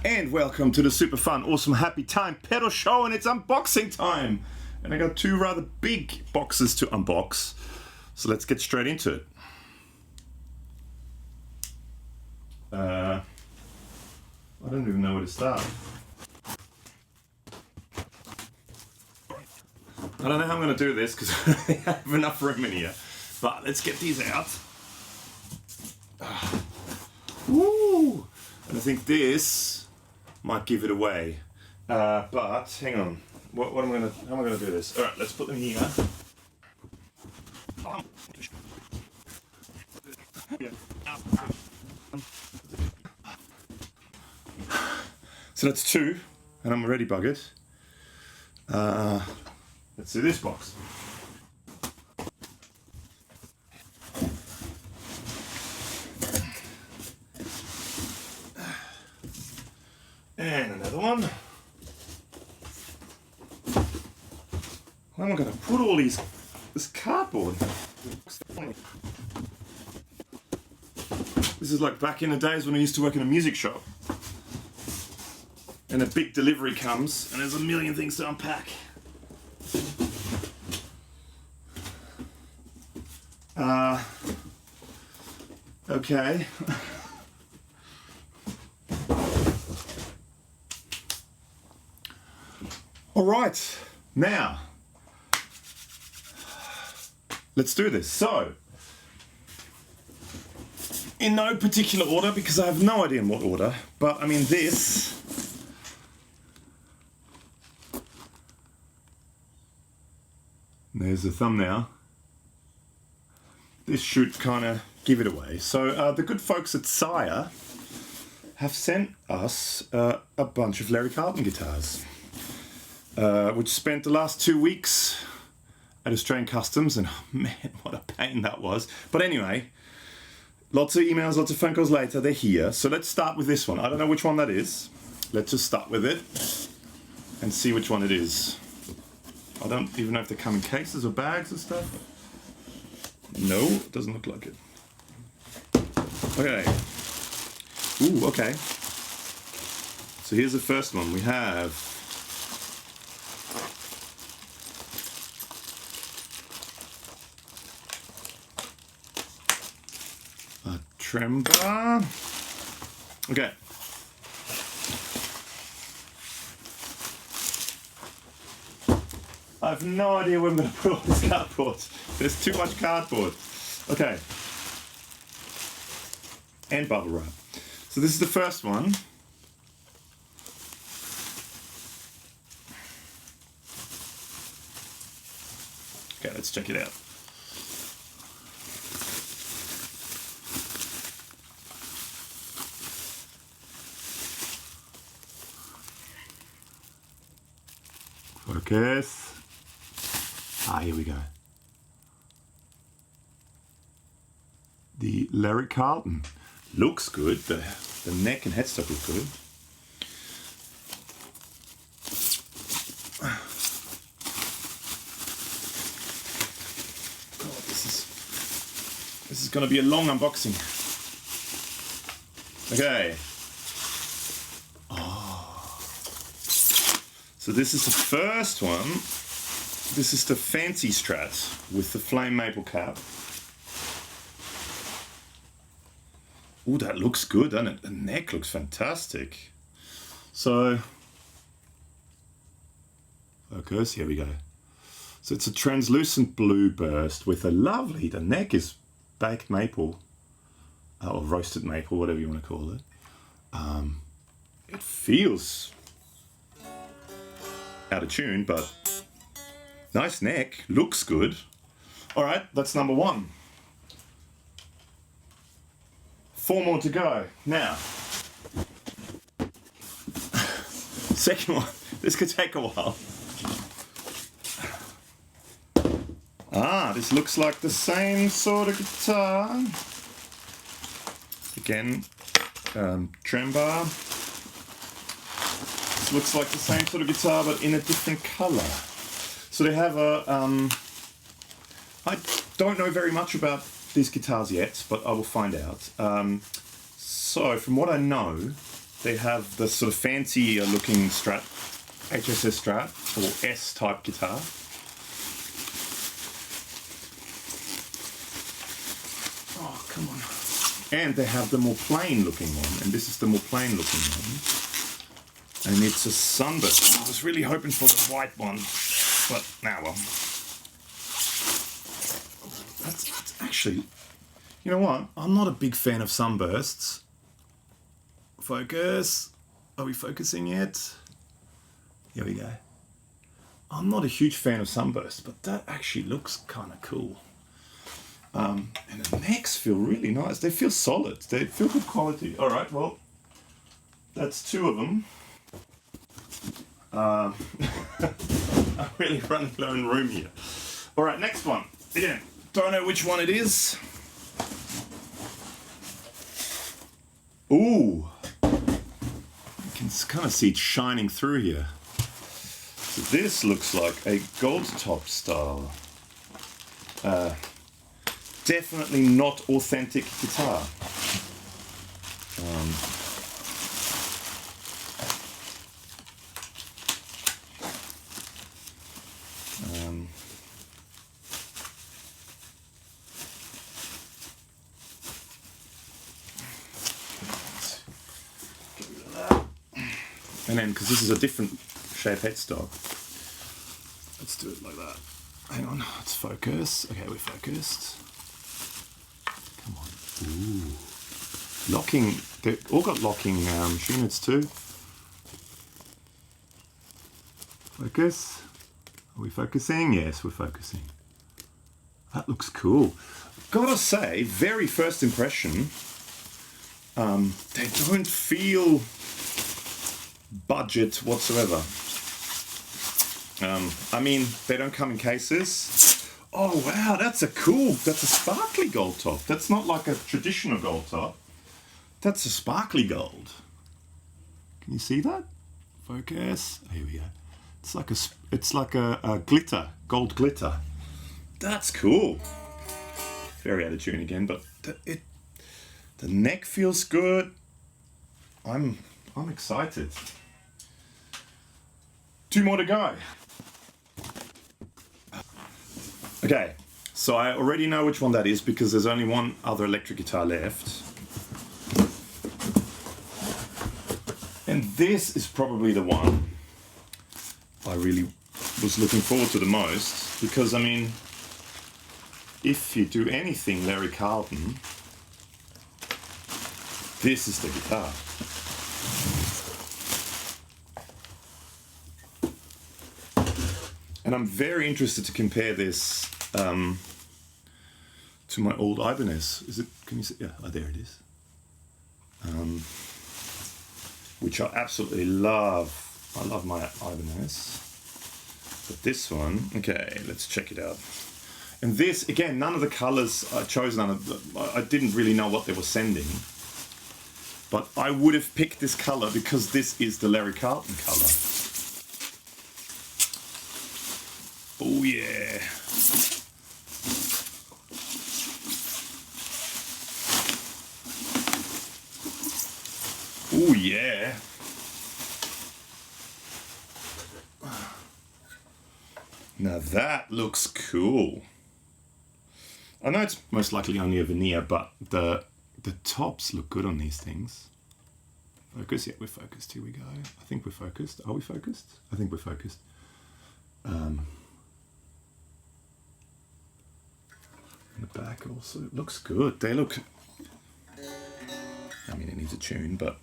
And welcome to the super fun, awesome, happy time pedal show, and it's unboxing time. And I got two rather big boxes to unbox, so let's get straight into it. I don't even know where to start. I don't know how I'm going to do this because I have enough room in here. But let's get these out. Woo! And I think this might give it away. But hang on. How am I going to do this? All right, let's put them here. So that's two, and I'm already buggered. Let's do this box. And another one. Where am I going to put all this cardboard? This is like back in the days when I used to work in a music shop. And a big delivery comes, and there's a million things to unpack. Okay. All right, now, let's do this. So, in no particular order, because I have no idea in what order, but I mean this. There's the thumbnail. This should kind of give it away. So the good folks at SIRE have sent us a bunch of Larry Carlton guitars, which spent the last 2 weeks at Australian Customs, and oh man, what a pain that was. But anyway, lots of emails, lots of phone calls later, they're here. So let's start with this one. I don't know which one that is. Let's just start with it and see which one it is. I don't even know if they come in cases or bags and stuff. No, it doesn't look like it. Okay. Ooh, okay. So here's the first one. We have a trem bar. Okay. I have no idea where I'm going to put all this cardboard. There's too much cardboard. Okay. And bubble wrap. So this is the first one. Okay, let's check it out. Focus. Here we go. The Larry Carlton. Looks good. The neck and headstock look good. Oh, this is going to be a long unboxing. Okay. Oh. So this is the first one. This is the fancy Strat with the flame maple cap. Ooh, that looks good, doesn't it? The neck looks fantastic. So, focus, here we go. So it's a translucent blue burst with a lovely, the neck is baked maple, or roasted maple, whatever you want to call it. It feels out of tune, but nice neck, looks good. All right, that's number one. 4 more to go. Now, second one. This could take a while. This looks like the same sort of guitar. Again, trem bar. This looks like the same sort of guitar, but in a different color. So they have a, I don't know very much about these guitars yet, but I will find out. So from what I know, They have the sort of fancy looking Strat, HSS Strat, or S-type guitar. Oh, come on. And they have the more plain looking one, and this is the more plain looking one. And it's a sunburst. I was really hoping for the white one, but now well. That's actually, you know what? I'm not a big fan of sunbursts. Focus. Are we focusing yet? Here we go. I'm not a huge fan of sunbursts, but that actually looks kind of cool. And the necks feel really nice. They feel solid. They feel good quality. All right, well, that's two of them. I'm really running low in room here. All right, next one. Again, don't know which one it is. Ooh. You can kind of see it shining through here. So this looks like a gold top style. Definitely not authentic guitar. And then, because this is a different shape headstock, let's do it like that. Hang on, let's focus. Okay, we're focused. Come on. Ooh. Locking, they've all got locking units too. Focus. Are we focusing? Yes, we're focusing. That looks cool. Gotta say, very first impression, they don't feel budget whatsoever. I mean, they don't come in cases. Oh wow, that's a sparkly gold top. That's not like a traditional gold top. That's a sparkly gold. Can you see that? Focus. Here we go. It's like a glitter, gold glitter. That's cool. Very out of tune again, but the neck feels good. I'm excited. Two more to go. Okay, so I already know which one that is because there's only one other electric guitar left. And this is probably the one I really was looking forward to the most because, I mean, if you do anything Larry Carlton, this is the guitar. And I'm very interested to compare this to my old Ibanez. Is it? Can you see? Yeah, oh, there it is. Which I absolutely love. I love my Ibanez. But this one, okay, let's check it out. And this, again, none of the colors I chose. I didn't really know what they were sending. But I would have picked this color because this is the Larry Carlton color. Oh yeah. Oh yeah. Now that looks cool. I know it's most likely only a veneer, but the tops look good on these things. Focus, yeah, we're focused. Here we go. I think we're focused. Are we focused? I think we're focused. The back also looks good. They look, I mean, it needs a tune, but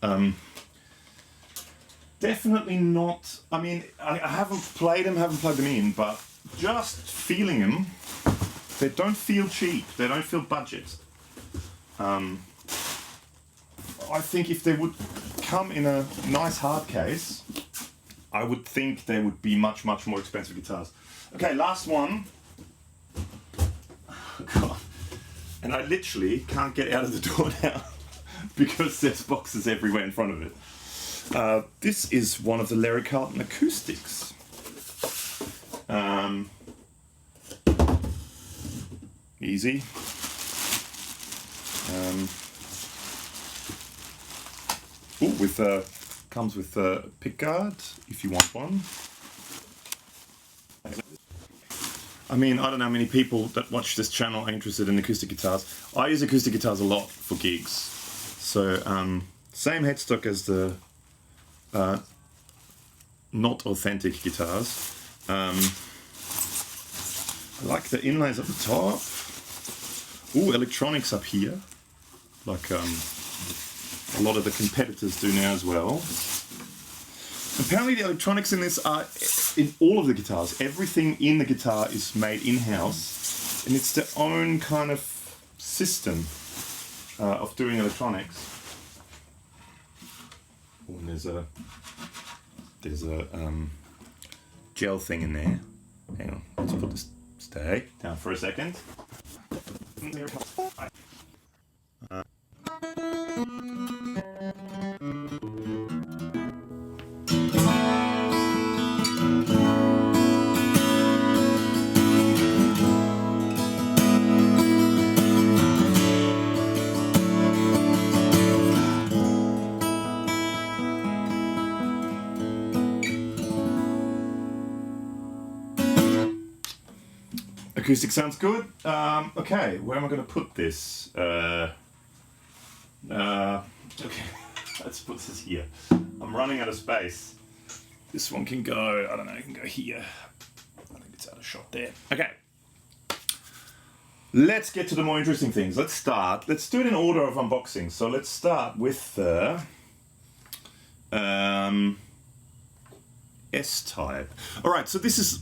definitely not. I mean, I haven't played them in, but just feeling them, they don't feel cheap. They don't feel budget. I think if they would come in a nice hard case, I would think they would be much, much more expensive guitars. Okay, last one. God. And I literally can't get out of the door now because there's boxes everywhere in front of it. This is one of the Larry Carlton acoustics. Easy. Ooh, comes with a pick guard if you want one. I mean, I don't know how many people that watch this channel are interested in acoustic guitars. I use acoustic guitars a lot for gigs. So, same headstock as the not authentic guitars. I like the inlays at the top. Ooh, electronics up here. Like a lot of the competitors do now as well. Apparently the electronics in this are in all of the guitars. Everything in the guitar is made in-house, and it's their own kind of system of doing electronics. Oh, and there's a gel thing in there. Hang on, let's put this stay down for a second. Acoustic sounds good. Okay, where am I going to put this? Okay, let's put this here. I'm running out of space. This one can go, I don't know, it can go here. I think it's out of shot there. Okay. Let's get to the more interesting things. Let's do it in order of unboxing. So let's start with the S-Type. Alright, so this is,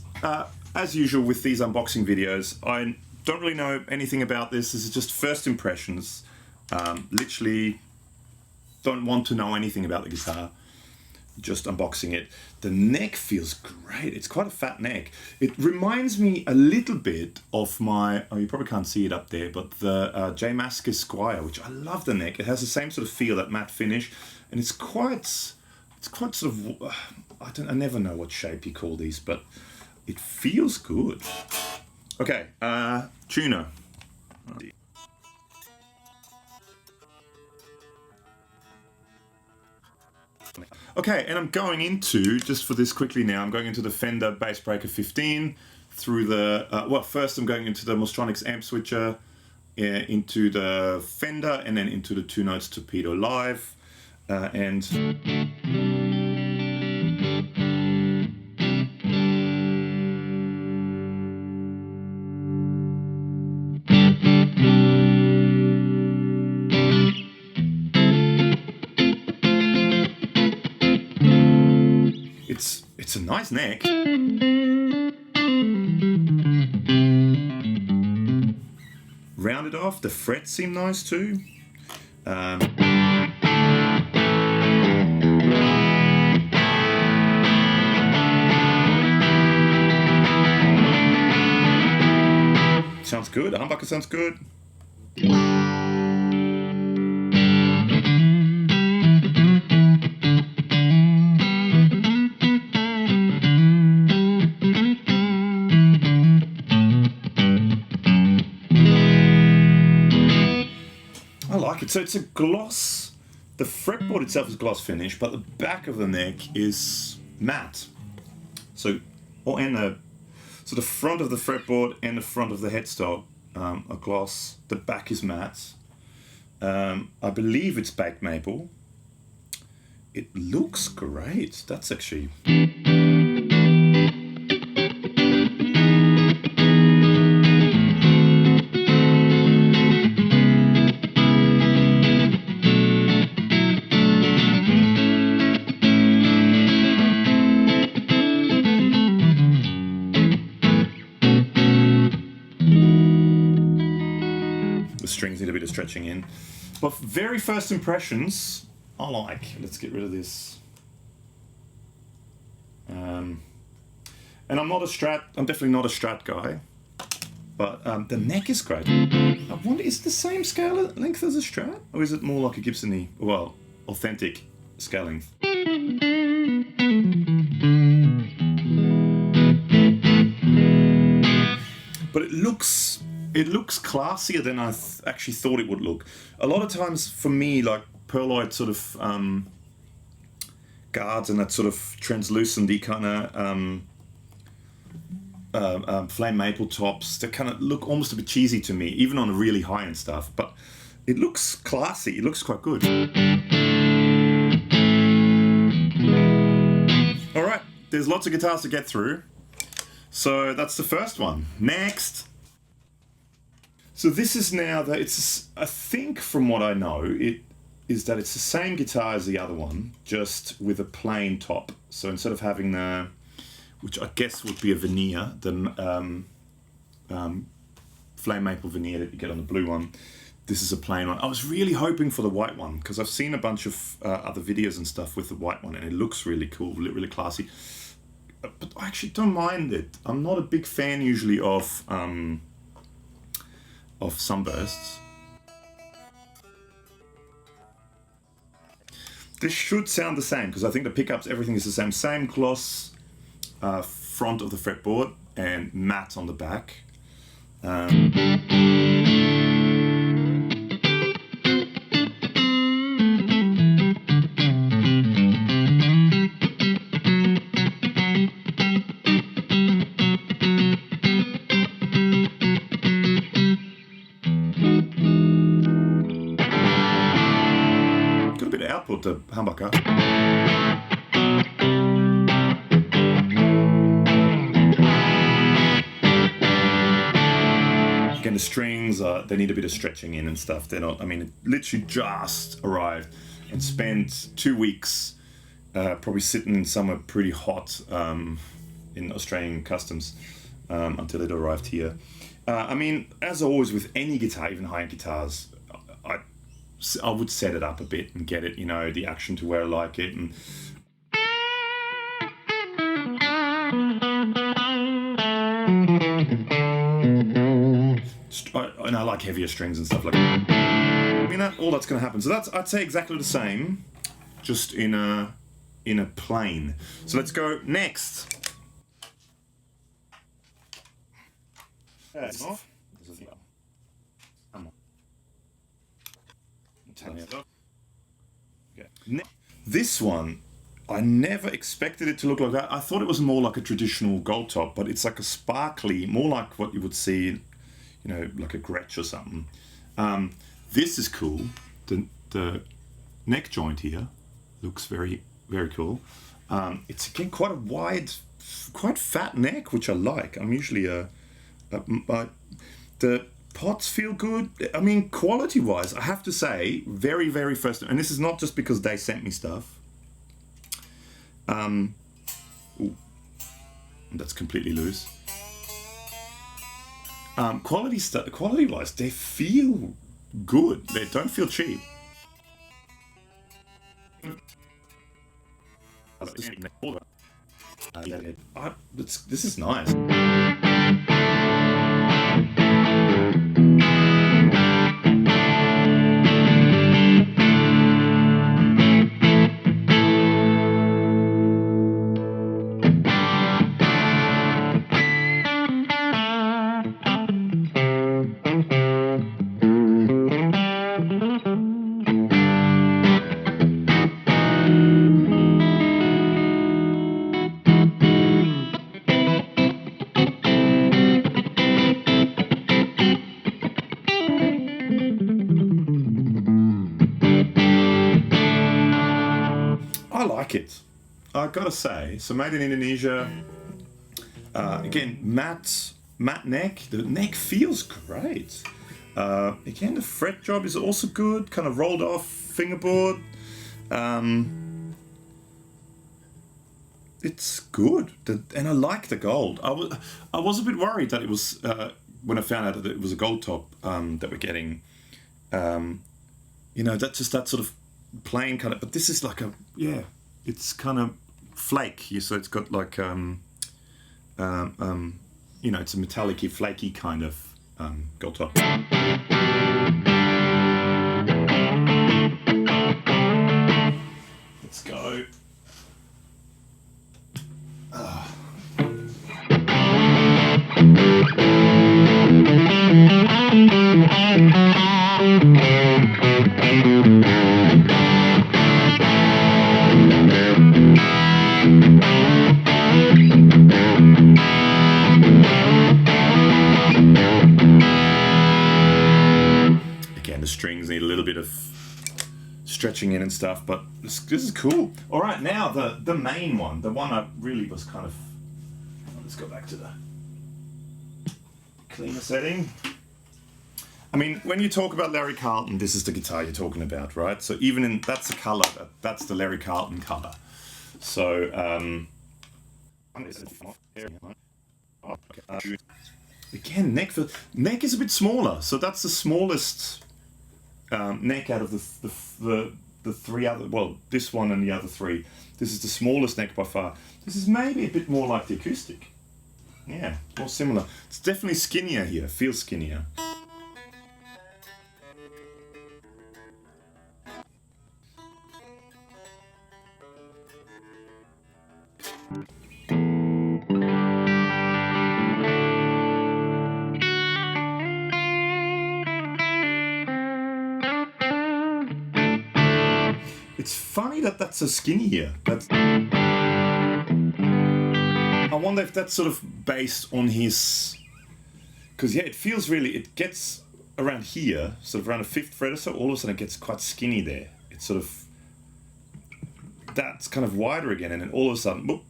as usual with these unboxing videos, I don't really know anything about this. This is just first impressions. Literally don't want to know anything about the guitar. Just unboxing it. The neck feels great. It's quite a fat neck. It reminds me a little bit of my, oh, you probably can't see it up there, but the J. Mascis Squire, which I love the neck. It has the same sort of feel, that matte finish, and it's quite sort of, I never know what shape you call these, but it feels good. Okay, tuner. Okay, and I'm going into, just for this quickly now, I'm going into the Fender Bass Breaker 15 through the, well, first I'm going into the Mozztronics Amp Switcher, into the Fender, and then into the 2 Notes Torpedo Live, and... It's a nice neck. Rounded off, the frets seem nice too. Sounds good, humbucker sounds good. So it's a gloss, the fretboard itself is gloss finish, but the back of the neck is matte. So the front of the fretboard and the front of the headstock are gloss, the back is matte. I believe it's baked maple. It looks great, that's actually... strings need a bit of stretching in, but very first impressions I like. Let's get rid of this, and I'm definitely not a Strat guy, but the neck is great. I wonder, is it the same scale length as a Strat, or is it more like a Gibson-y, well, authentic scale length? But it looks classier than I actually thought it would look. A lot of times for me, like Pearlite sort of guards and that sort of translucenty kind of flame maple tops that kind of look almost a bit cheesy to me, even on the really high-end stuff, but it looks classy, it looks quite good. Alright, there's lots of guitars to get through, so that's the first one. Next! So this is now that it's, I think from what I know, it is that it's the same guitar as the other one, just with a plain top. So instead of having the, which I guess would be a veneer, the flame maple veneer that you get on the blue one, this is a plain one. I was really hoping for the white one, because I've seen a bunch of other videos and stuff with the white one, and it looks really cool, really classy. But I actually don't mind it. I'm not a big fan usually of sunbursts. This should sound the same, because I think the pickups, everything is the same. Same gloss front of the fretboard and matte on the back. Output the humbucker. Again, the strings they need a bit of stretching in and stuff. They're not, I mean, it literally just arrived and spent 2 weeks probably sitting somewhere pretty hot in Australian customs until it arrived here. I mean, as always with any guitar, even high-end guitars, I would set it up a bit and get it, you know, the action to where I like it. And I like heavier strings and stuff like that. I mean, all that's going to happen. So that's, I'd say, exactly the same, just in a plane. So let's go next. This one, I never expected it to look like that. I thought it was more like a traditional gold top, but it's like a sparkly, more like what you would see, you know, like a Gretsch or something. This is cool. The neck joint here looks very, very cool. It's again quite a wide, quite fat neck, which I like. I'm usually the pots feel good. I mean, quality-wise, I have to say, very, very first, and this is not just because they sent me stuff. Ooh, that's completely loose. Quality-wise, they feel good. They don't feel cheap. This is nice. It, I gotta say. So made in Indonesia. Again, matte neck. The neck feels great. Again, the fret job is also good. Kind of rolled off fingerboard. It's good, and I like the gold. I was a bit worried that it was when I found out that it was a gold top that we're getting. You know, that's just that sort of plain kind of. But this is like a It's kind of flake, so it's got like, you know, it's a metallic-y, flaky kind of gold top. Let's go. strings need a little bit of stretching in and stuff, but this is cool. All right, now the main one, the one I really was kind of, let's go back to the cleaner setting. I mean, when you talk about Larry Carlton, this is the guitar you're talking about, right? So even in, that's the color, that's the Larry Carlton color. So, again, neck is a bit smaller, so that's the smallest neck out of the three other, well, this one and the other three. This is the smallest neck by far. This is maybe a bit more like the acoustic. Yeah, more similar. It's definitely skinnier here, feels skinnier. It's funny that that's so skinny here. I wonder if that's sort of based on his, because yeah, it feels really, it gets around here, sort of around a 5th fret or so, all of a sudden it gets quite skinny there. It's sort of, that's kind of wider again, and then all of a sudden, whoop,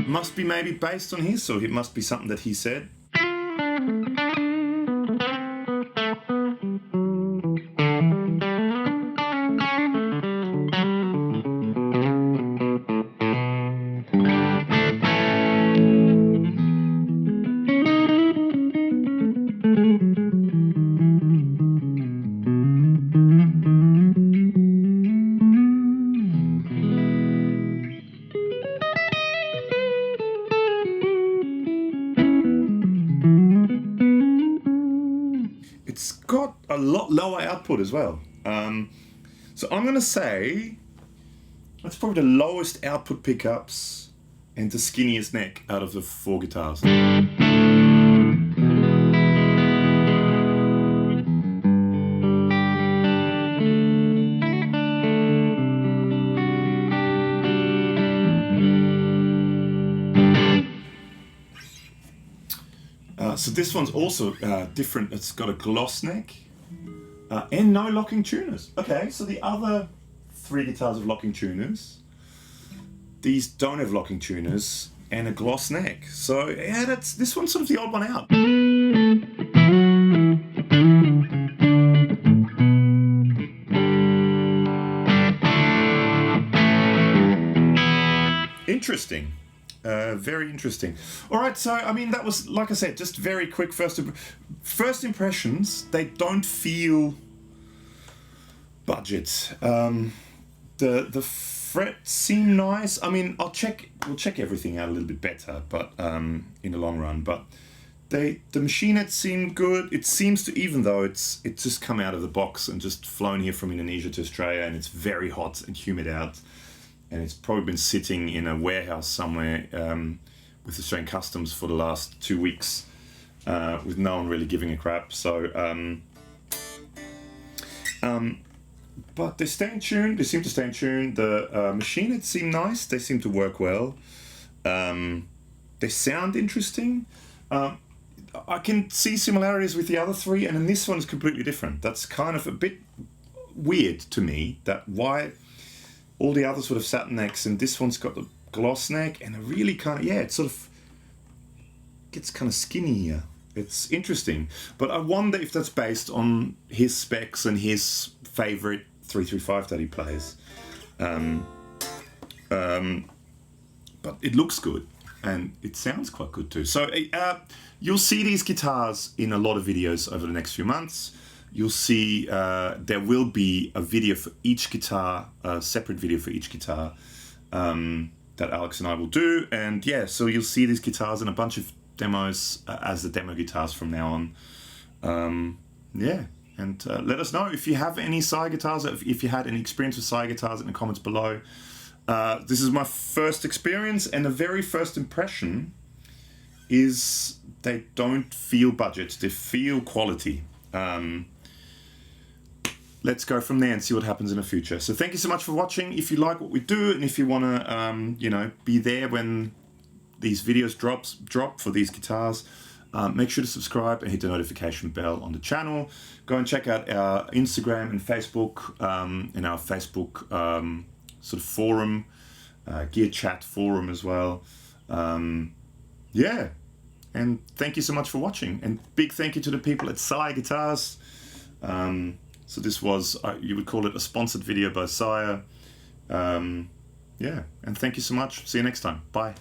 must be maybe based on his, so it must be something that he said. It's got a lot lower output as well. So I'm going to say that's probably the lowest output pickups and the skinniest neck out of the 4 guitars. So this one's also different. It's got a gloss neck and no locking tuners. Okay, so the other 3 guitars have locking tuners. These don't have locking tuners and a gloss neck. So yeah, this one's sort of the odd one out. Interesting. Very interesting. All right, so I mean that was, like I said, just very quick first impressions. They don't feel budget. The frets seem nice. I mean, we'll check everything out a little bit better, but in the long run. But the machine heads seem good. It seems to, even though it's just come out of the box and just flown here from Indonesia to Australia, and it's very hot and humid out. And it's probably been sitting in a warehouse somewhere with Australian Customs for the last 2 weeks with no one really giving a crap. So, but they stay in tune. They seem to stay in tune. The machine heads seem nice. They seem to work well. They sound interesting. I can see similarities with the other 3, and then this one is completely different. That's kind of a bit weird to me. That why. All the others would have satin necks, and this one's got the gloss neck, and a really kind of, yeah, it sort of gets kind of skinny here. It's interesting, but I wonder if that's based on his specs and his favorite 335 that he plays. But it looks good, and it sounds quite good too. So you'll see these guitars in a lot of videos over the next few months. You'll see there will be a video for each guitar, a separate video for each guitar that Alex and I will do. And yeah, so you'll see these guitars in a bunch of demos as the demo guitars from now on. Yeah, and let us know if you have any SIRE guitars, if you had any experience with SIRE guitars in the comments below. This is my first experience, and the very first impression is they don't feel budget, they feel quality. Let's go from there and see what happens in the future. So thank you so much for watching. If you like what we do, and if you want to, you know, be there when these videos drop for these guitars, Make sure to subscribe and hit the notification bell on the channel. Go and check out our Instagram and Facebook, and our Facebook sort of forum, gear chat forum as well. Yeah, and thank you so much for watching, and big thank you to the people at SIRE Guitars. So this was, you would call it a sponsored video by SIRE. Yeah, and thank you so much. See you next time. Bye.